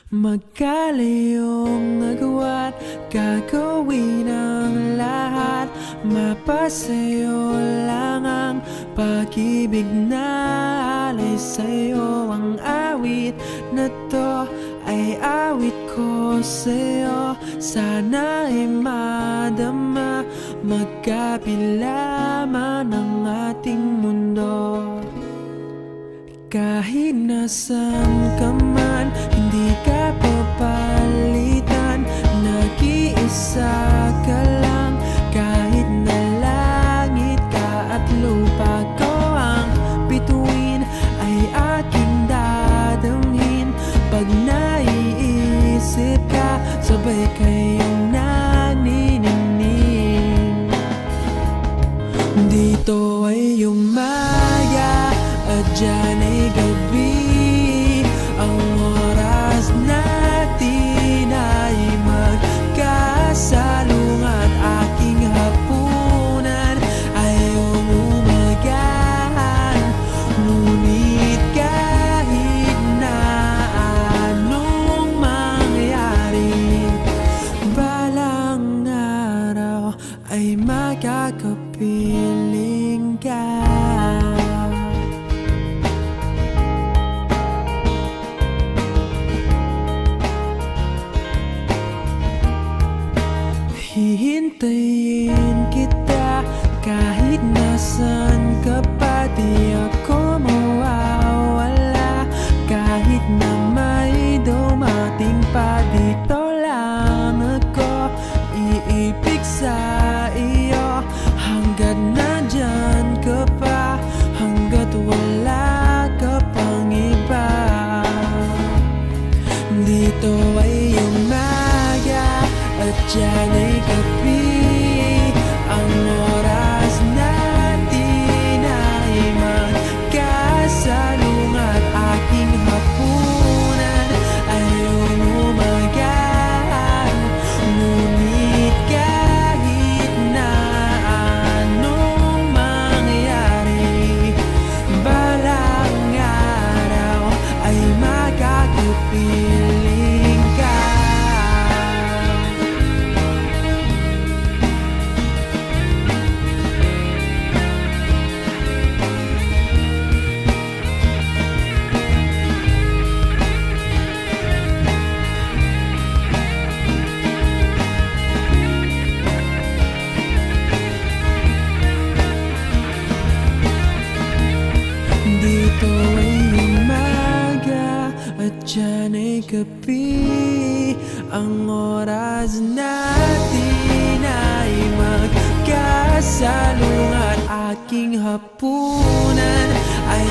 Magkalayong nagawa't gagawin ang lahat. Mapasayo lang ang pag-ibig na alay sa'yo. Ang awit na to ay awit ko sa'yo. Sana ay madama, magkapila man ang ating mundo. Kahit nasan ka man, hindi ka papalitan. Nag-iisa ka lang, kahit na langit ka at lupa ko ang bituin, ay aking dadamhin. Pag naiisip ka, sabay kayong naniningning. Dito ay umaga at dyan ay gabi. Ang oras natin ay magkasalungat. Aking hapunan ay umumagahan. Ngunit kahit na anong mangyari, balang araw ay makakapiling ka. Hihintayin kita kahit nasan ka pa. Di ako mawawala kahit na may dumating pa. Dito lang ako iibig sa iyo hanggat nandyan ka pa, hanggat wala ka pang iba. Dito ay umaga at dyan ay gabi. Ang oras natin ay magkasalungat. Aking hapunan ay umumagahan. Ngunit kahit na anong mangyari, balang araw ay makakapiling ka. Dito ay umaga at dyan ay gabi. Ang oras natin ay magkasalungat. Aking hapunan ay